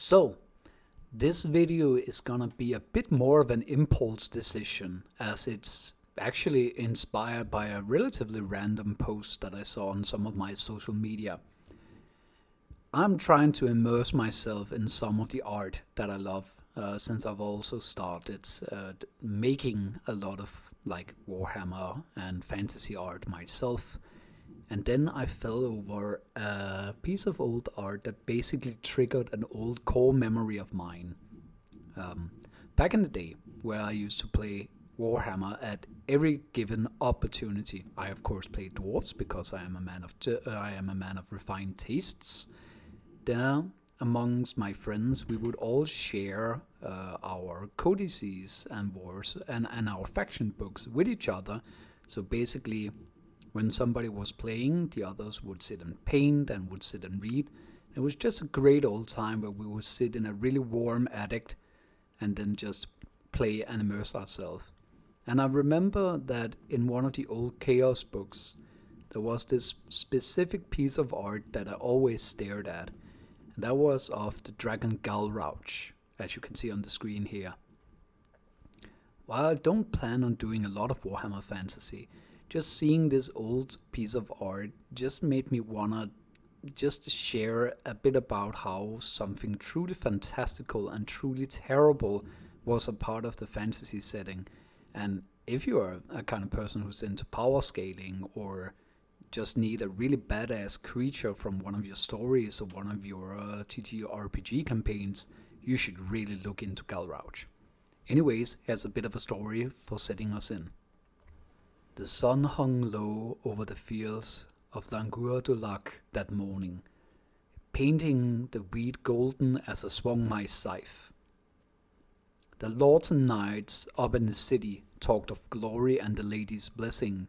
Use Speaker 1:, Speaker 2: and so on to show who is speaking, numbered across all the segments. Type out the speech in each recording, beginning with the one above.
Speaker 1: So, this video is gonna be a bit more of an impulse decision, as it's actually inspired by a relatively random post that I saw on some of my social media. I'm trying to immerse myself in some of the art that I love, since I've also started making a lot of like Warhammer and fantasy art myself. And then I fell over a piece of old art that basically triggered an old core memory of mine. Um, Back in the day, where I used to play Warhammer at every given opportunity, I of course play dwarves because I am a man of refined tastes. There, amongst my friends, we would all share our codices and wars and our faction books with each other. So basically, when somebody was playing, the others would sit and paint and would sit and read. It was just a great old time where we would sit in a really warm attic and then just play and immerse ourselves. And I remember that in one of the old Chaos books, there was this specific piece of art that I always stared at. And that was of the dragon Galrach, as you can see on the screen here. While I don't plan on doing a lot of Warhammer Fantasy, just seeing this old piece of art just made me wanna just share a bit about how something truly fantastical and truly terrible was a part of the fantasy setting. And if you are a kind of person who's into power scaling or just need a really badass creature from one of your stories or one of your TTRPG campaigns, you should really look into Galrach. Anyways, here's a bit of a story for setting us in. The sun hung low over the fields of Langur that morning, painting the wheat golden as I swung my scythe. The lords and knights up in the city talked of glory and the lady's blessing,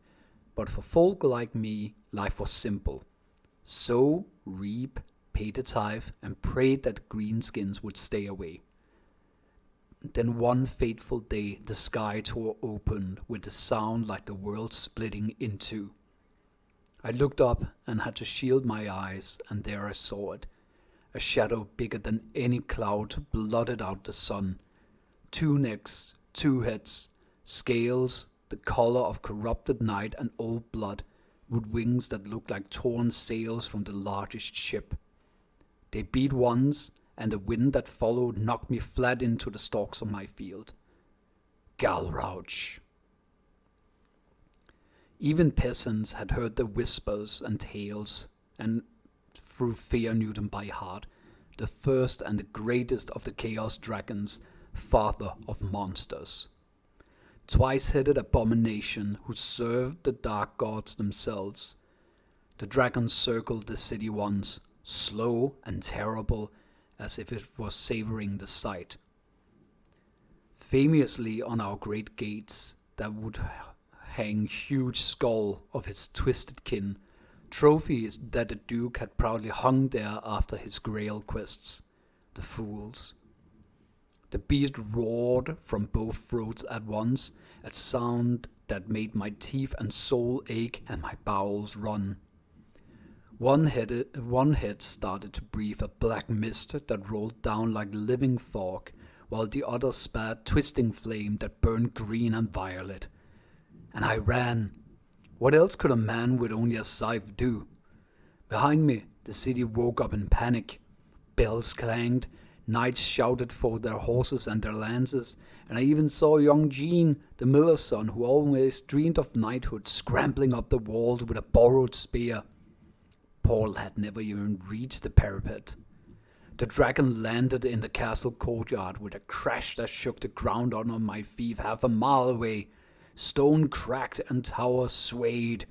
Speaker 1: but for folk like me, life was simple. Sow, reap, pay the tithe, and pray that greenskins would stay away. Then one fateful day the sky tore open with a sound like the world splitting in two. I looked up and had to shield my eyes, and there I saw it. A shadow bigger than any cloud blotted out the sun. 2 necks, 2 heads, scales, the color of corrupted night and old blood, with wings that looked like torn sails from the largest ship. They beat once, and the wind that followed knocked me flat into the stalks of my field. Galrach. Even peasants had heard the whispers and tales, and through fear knew them by heart. The first and the greatest of the Chaos Dragons, father of monsters. Twice-headed abomination who served the dark gods themselves. The dragons circled the city once, slow and terrible, as if it was savoring the sight. Famously on our great gates there would hang huge skull of his twisted kin, trophies that the Duke had proudly hung there after his grail quests. The fools. The beast roared from both throats at once, a sound that made my teeth and soul ache and my bowels run. One head started to breathe a black mist that rolled down like living fog, while the other spat twisting flame that burned green and violet. And I ran. What else could a man with only a scythe do? Behind me, the city woke up in panic. Bells clanged, knights shouted for their horses and their lances, and I even saw young Jean, the miller's son, who always dreamed of knighthood, scrambling up the walls with a borrowed spear. Paul had never even reached the parapet. The dragon landed in the castle courtyard with a crash that shook the ground under my feet half a mile away. Stone cracked and towers swayed.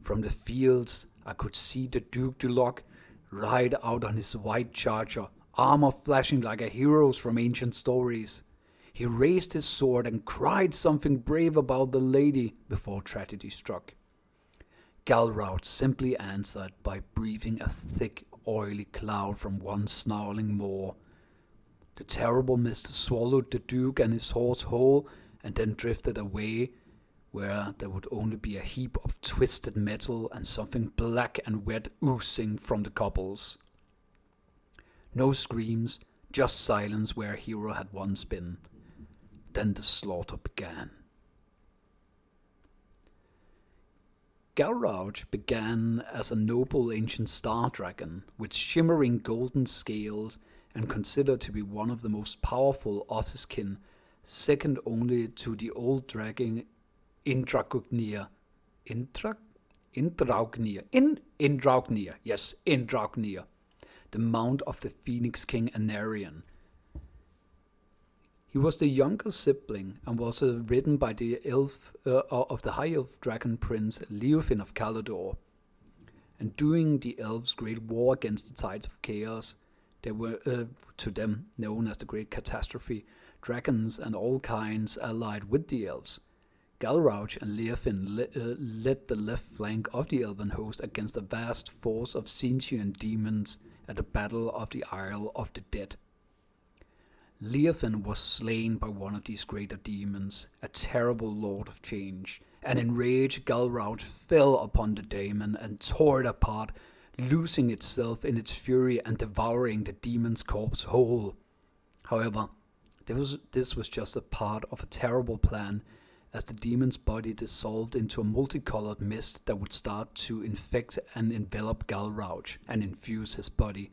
Speaker 1: From the fields I could see the Duke du Loc ride out on his white charger, armor flashing like a hero's from ancient stories. He raised his sword and cried something brave about the lady before tragedy struck. Galrach simply answered by breathing a thick, oily cloud from one snarling maw. The terrible mist swallowed the Duke and his horse whole, and then drifted away, where there would only be a heap of twisted metal and something black and wet oozing from the cobbles. No screams, just silence where a hero had once been. Then the slaughter began. Galrach began as a noble ancient star dragon with shimmering golden scales and considered to be one of the most powerful of his kin, second only to the old dragon Indraugnir. Indraugnir, the mount of the Phoenix King Anarion. He was the younger sibling and was ridden by the elf of the high elf dragon prince Leofin of Caledor. And during the elves' great war against the tides of chaos, they were to them known as the Great Catastrophe, dragons and all kinds allied with the elves. Galrach and Leofin led the left flank of the elven host against a vast force of sentient demons at the Battle of the Isle of the Dead. Leofin was slain by one of these greater demons, a terrible lord of change, and in rage Galrach fell upon the daemon and tore it apart, losing itself in its fury and devouring the demon's corpse whole. However, this was just a part of a terrible plan, as the demon's body dissolved into a multicolored mist that would start to infect and envelop Galrach and infuse his body.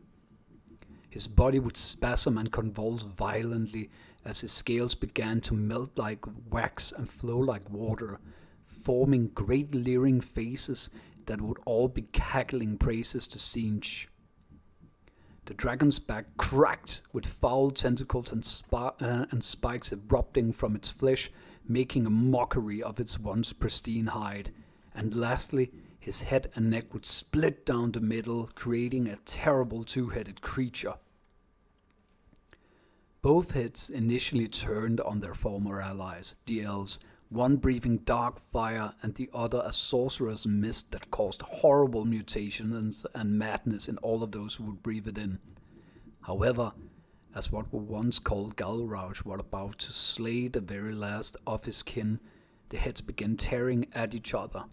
Speaker 1: His body would spasm and convulse violently as his scales began to melt like wax and flow like water, forming great leering faces that would all be cackling praises to Tzeentch. The dragon's back cracked with foul tentacles and spikes erupting from its flesh, making a mockery of its once pristine hide, and lastly, his head and neck would split down the middle, creating a terrible two-headed creature. Both heads initially turned on their former allies, the elves, one breathing dark fire and the other a sorcerer's mist that caused horrible mutations and madness in all of those who would breathe it in. However, as what were once called Galrach were about to slay the very last of his kin, the heads began tearing at each other.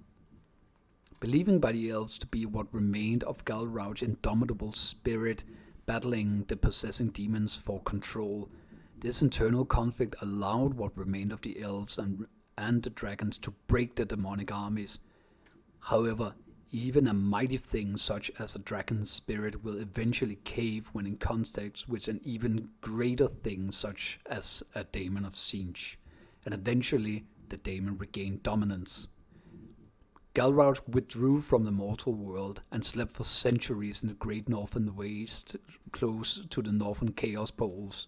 Speaker 1: Believing by the elves to be what remained of Galrach's indomitable spirit, battling the possessing demons for control, this internal conflict allowed what remained of the elves and the dragons to break the demonic armies. However, even a mighty thing such as a dragon's spirit will eventually cave when in contact with an even greater thing such as a daemon of Tzeentch, and eventually the daemon regained dominance. Galrach withdrew from the mortal world and slept for centuries in the great northern waste close to the northern chaos poles,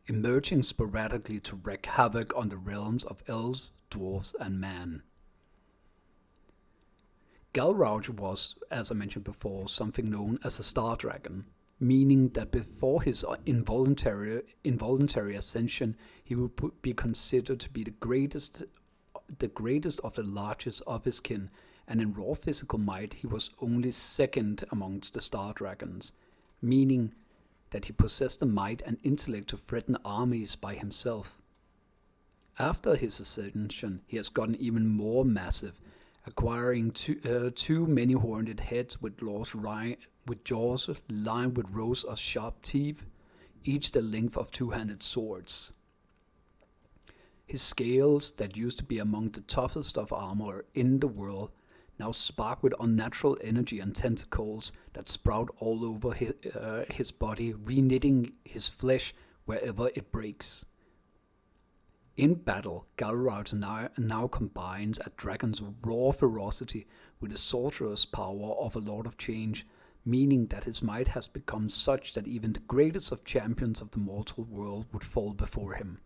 Speaker 1: emerging sporadically to wreak havoc on the realms of elves, dwarves, and man. Galrach was, as I mentioned before, something known as a star dragon, meaning that before his involuntary ascension, he would be considered to be the greatest of the largest of his kin, and in raw physical might he was only second amongst the star dragons, meaning that he possessed the might and intellect to threaten armies by himself. After his ascension, he has gotten even more massive, acquiring two many-horned heads with jaws lined with rows of sharp teeth, each the length of two-handed swords. His scales, that used to be among the toughest of armor in the world, now spark with unnatural energy and tentacles that sprout all over his body, reknitting his flesh wherever it breaks. In battle, Galrach now combines a dragon's raw ferocity with the sorcerer's power of a Lord of Change, meaning that his might has become such that even the greatest of champions of the mortal world would fall before him.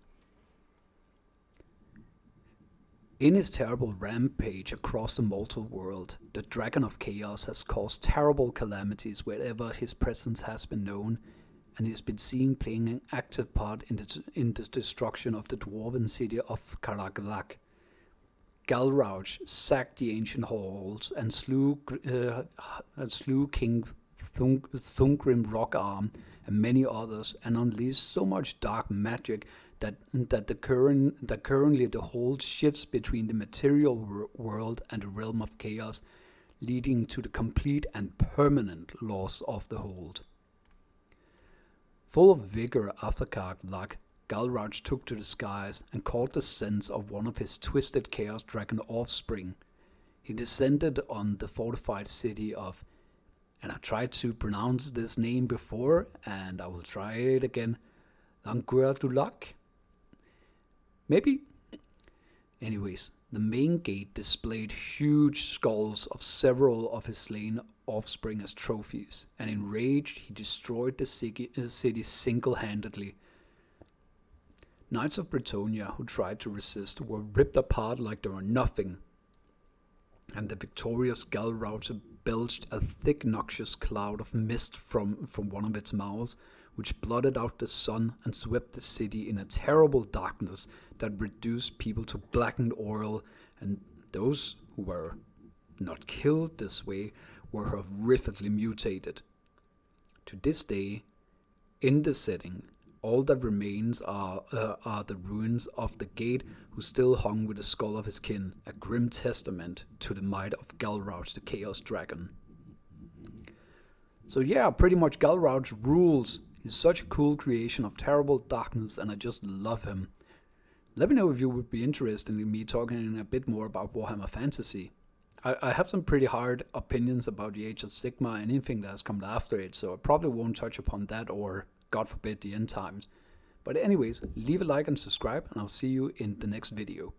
Speaker 1: In his terrible rampage across the mortal world, the Dragon of Chaos has caused terrible calamities wherever his presence has been known, and he has been seen playing an active part in the destruction of the dwarven city of Galrach. Galrach sacked the ancient halls and slew King Thungrim Rockarm and many others, and unleashed so much dark magic that currently the hold shifts between the material world and the realm of chaos, leading to the complete and permanent loss of the hold. Full of vigor after Galrach, Galrach took to the skies and caught the scent of one of his twisted chaos dragon offspring. He descended on the fortified city of, and I tried to pronounce this name before, and I will try it again, Langurdulak? Maybe? Anyways, the main gate displayed huge skulls of several of his slain offspring as trophies, and enraged he destroyed the city single-handedly. Knights of Bretonnia who tried to resist were ripped apart like they were nothing, and the victorious Galrach belched a thick noxious cloud of mist from one of its mouths, which blotted out the sun and swept the city in a terrible darkness that reduced people to blackened oil, and those who were not killed this way were horrifically mutated. To this day, in the setting, all that remains are the ruins of the gate, who still hung with the skull of his kin, a grim testament to the might of Galrach the Chaos Dragon. So yeah, pretty much Galrach rules. He's such a cool creation of terrible darkness, and I just love him. Let me know if you would be interested in me talking a bit more about Warhammer Fantasy. I have some pretty hard opinions about the Age of Sigmar and anything that has come after it, so I probably won't touch upon that or, God forbid, the end times. But anyways, leave a like and subscribe, and I'll see you in the next video.